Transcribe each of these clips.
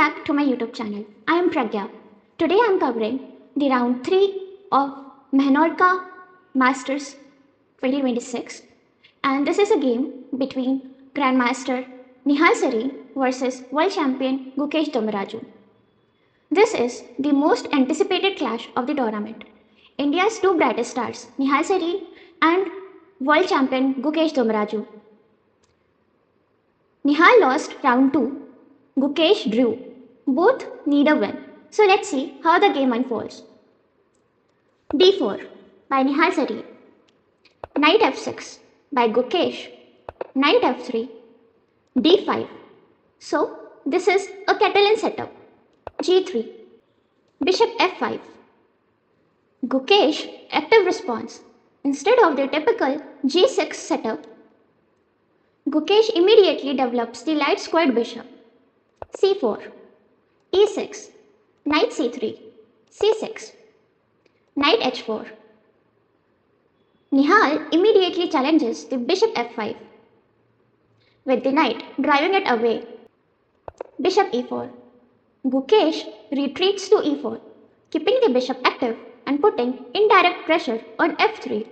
back to my YouTube channel. I am Pragya. Today I am covering the round 3 of Menorca Masters 2026, and this is a game between Grandmaster Nihal Sarin versus World Champion Gukesh D. This is the most anticipated clash of the tournament. India's two brightest stars, Nihal Sarin and World Champion Gukesh D. Nihal lost round 2. Gukesh drew. Both need a win. So let's see how the game unfolds. D4 by Nihal Sarin. Knight f6 by Gukesh. Knight f3. D5. So this is a Catalan setup. G3. Bishop f5. Gukesh active response. Instead of the typical G6 setup, Gukesh immediately develops the light squared bishop. C4, E6, Knight C3, C6, Knight H4. Nihal immediately challenges the bishop F5, with the knight driving it away. Bishop E4. Gukesh retreats to E4, keeping the bishop active and putting indirect pressure on F3.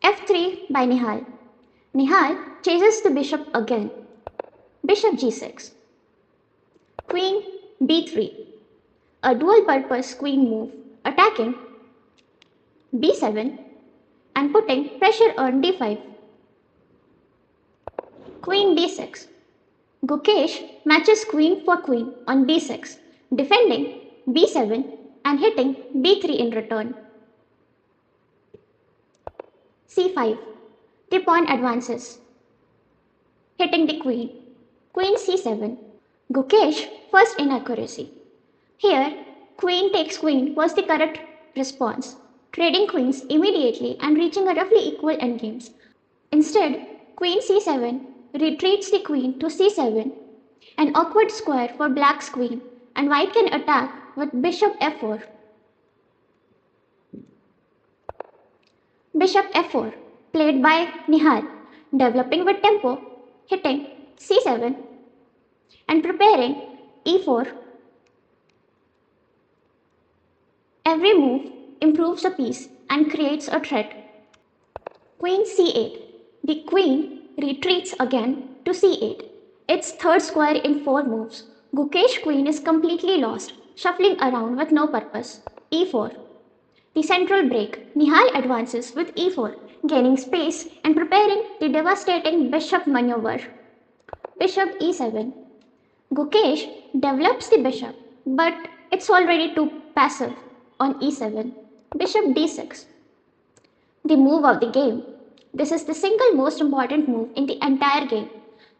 F3 by Nihal. Nihal chases the bishop again. Bishop G6. Queen B3. A dual-purpose queen move attacking B7 and putting pressure on D5. Queen D6. Gukesh matches queen for queen on D6, defending B7 and hitting B3 in return. C5. The pawn advances, hitting the queen. Queen C7. Gukesh first inaccuracy. Here, queen takes queen was the correct response, trading queens immediately and reaching a roughly equal endgames. Instead, Queen C7 retreats the queen to C7, an awkward square for black's queen, and white can attack with Bishop F4. Bishop F4, played by Nihal, developing with tempo, hitting C7 and preparing E4. Every move improves a piece and creates a threat. Queen C8. The queen retreats again to C8. Its third square in 4 moves. Gukesh queen is completely lost, shuffling around with no purpose. E4. The central break. Nihal advances with E4, gaining space and preparing the devastating bishop maneuver. Bishop E7. Gukesh develops the bishop, but it's already too passive on E7. Bishop D6. The move of the game. This is the single most important move in the entire game.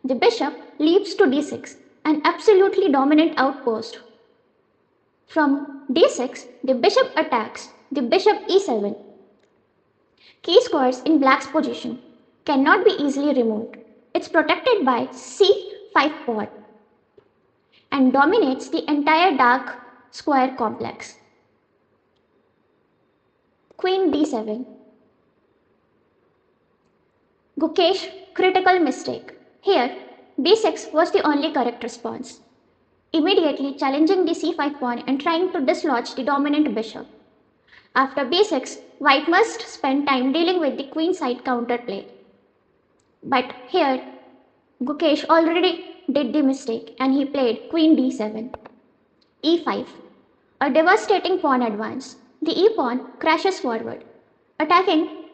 The bishop leaps to D6, an absolutely dominant outpost. From D6, the bishop attacks the bishop E7. Key squares in black's position cannot be easily removed. It's protected by C5 pawn and dominates the entire dark square complex. Queen D7. Gukesh critical mistake. Here, B6 was the only correct response, immediately challenging the C5 pawn and trying to dislodge the dominant bishop. After B6, white must spend time dealing with the queenside counterplay. But here, Gukesh already did the mistake and he played Queen D7. E5. A devastating pawn advance. The E-pawn crashes forward, attacking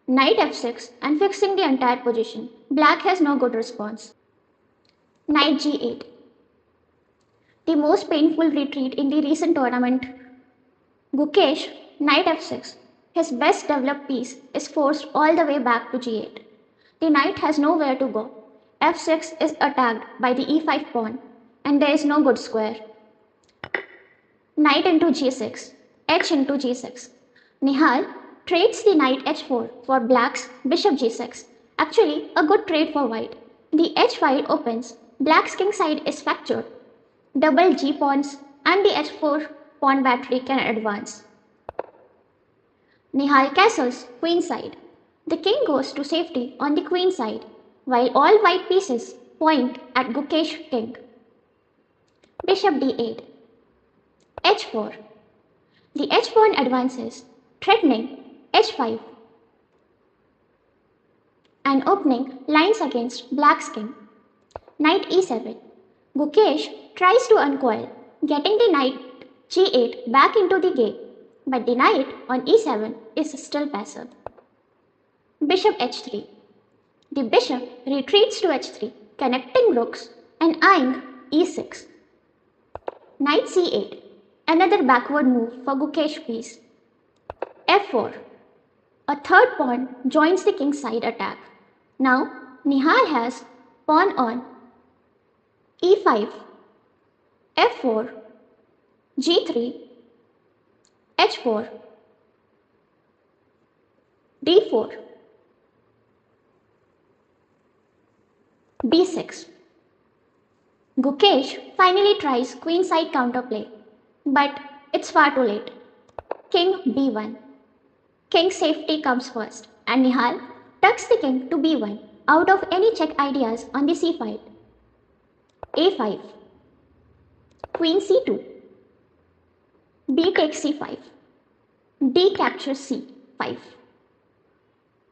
Knight F6 and fixing the entire position. Black has no good response. Knight G8. The most painful retreat in the recent tournament. Gukesh, Knight F6. His best developed piece is forced all the way back to G8. The knight has nowhere to go. F6 is attacked by the E5 pawn and there is no good square. Knight into G6, H into G6. Nihal trades the knight H4 for black's bishop G6. Actually, a good trade for white. The H file opens, black's king side is fractured. Double G pawns and the H4 pawn battery can advance. Nihal castles queenside. The king goes to safety on the queen side, while all white pieces point at Gukesh king. Bishop d8. h4. The h pawn advances, threatening h5 and opening lines against black's king. Knight e7. Gukesh tries to uncoil, getting the knight g8 back into the game, but the knight on e7 is still passive. Bishop h3. The bishop retreats to h3, connecting rooks and eyeing e6. Knight c8. Another backward move for Gukesh piece. f4. A third pawn joins the king's side attack. Now, Nihal has pawn on e5, f4, g3, h4, d4, b6. Gukesh finally tries queenside counterplay, but it's far too late. King b1. King's safety comes first, and Nihal tucks the king to b1 out of any check ideas on the c file. a5. Queen c2. b takes c5. d captures c5.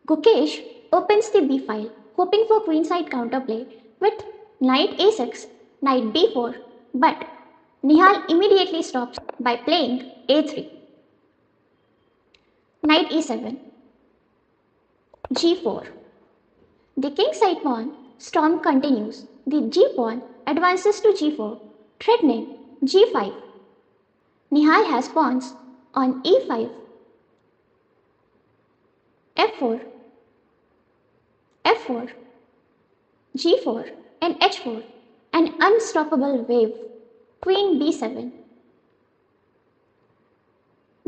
Gukesh opens the b file, hoping for queenside counterplay with knight a6, knight b4, but Nihal immediately stops by playing a3. Knight e7, g4. The kingside pawn storm continues. The g pawn advances to g4, threatening g5. Nihal has pawns on e5, f4, f4, g4 and h4, an unstoppable wave. Queen b7.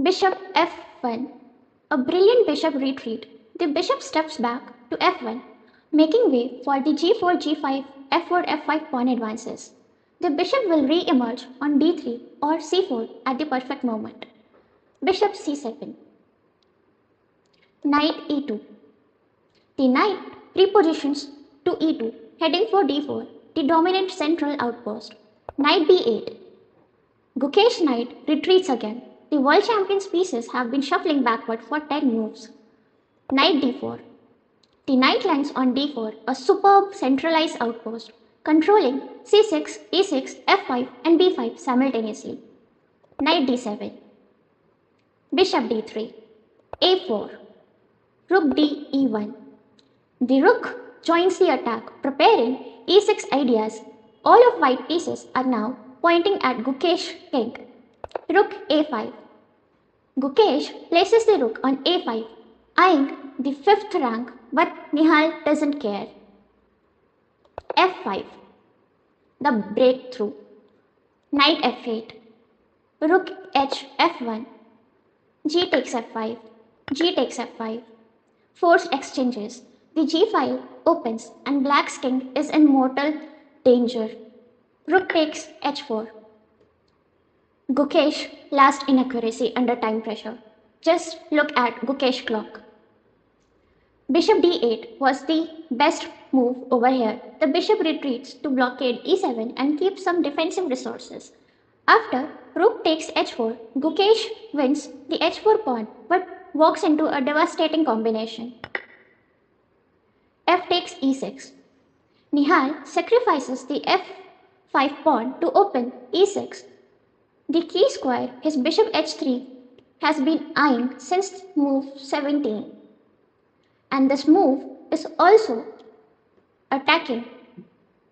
Bishop f1. A brilliant bishop retreat. The bishop steps back to f1, making way for the g4, g5, f4, f5 pawn advances. The bishop will re-emerge on d3 or c4 at the perfect moment. Bishop c7. Knight e2. The knight repositions to e2, heading for d4, the dominant central outpost. Knight b8. Gukesh knight retreats again. The world champion's pieces have been shuffling backward for 10 moves. Knight d4. The knight lands on d4, a superb centralized outpost, controlling c6, e6, f5 and b5 simultaneously. Knight d7. Bishop d3. a4. Rook d e1. The rook joins the attack, preparing e6 ideas. All of white pieces are now pointing at Gukesh king. Rook a5. Gukesh places the rook on a5, eyeing the 5th rank, but Nihal doesn't care. f5. The breakthrough. Knight f8. Rook h f1. G takes f5. G takes f5. Forced exchanges. The g file opens and black's king is in mortal danger. Rook takes h4. Gukesh last inaccuracy under time pressure. Just look at Gukesh clock. Bishop d8 was the best move over here. The bishop retreats to blockade e7 and keeps some defensive resources. After rook takes h4, Gukesh wins the h4 pawn but walks into a devastating combination. F takes e6. Nihal sacrifices the f5 pawn to open e6. The key square, his bishop h3, has been eyeing since move 17. And this move is also attacking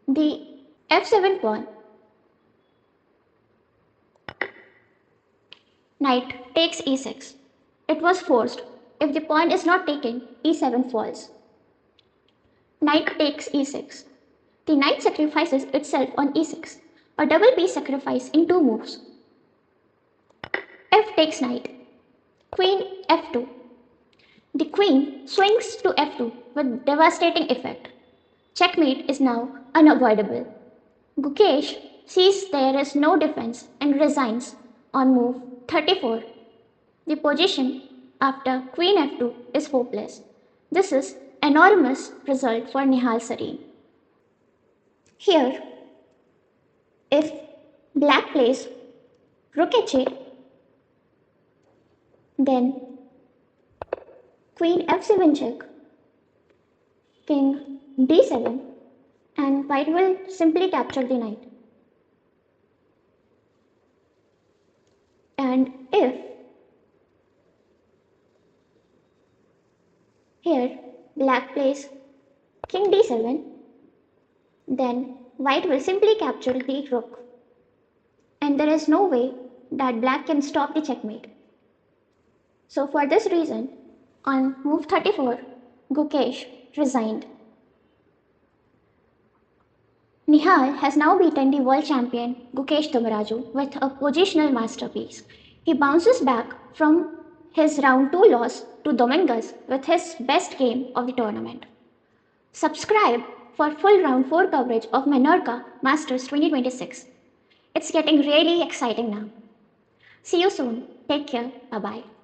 the f7 pawn. Knight takes e6. It was forced. If the pawn is not taken, e7 falls. Knight takes e6. The knight sacrifices itself on e6, a double piece sacrifice in 2 moves. F takes knight. Queen f2. The queen swings to f2 with devastating effect. Checkmate is now unavoidable. Gukesh sees there is no defense and resigns on move 34. The position after queen f2 is hopeless. This is enormous result for Nihal Sarin. Here, if black plays rook h8, then queen f7 check, king d7, and white will simply capture the knight. And if here black plays king d7, then white will simply capture the rook. And there is no way that black can stop the checkmate. So for this reason, on move 34, Gukesh resigned. Nihal has now beaten the world champion Gukesh D with a positional masterpiece. He bounces back from his round 2 loss to Dominguez with his best game of the tournament. Subscribe for full round 4 coverage of Menorca Masters 2026. It's getting really exciting now. See you soon. Take care. Bye-bye.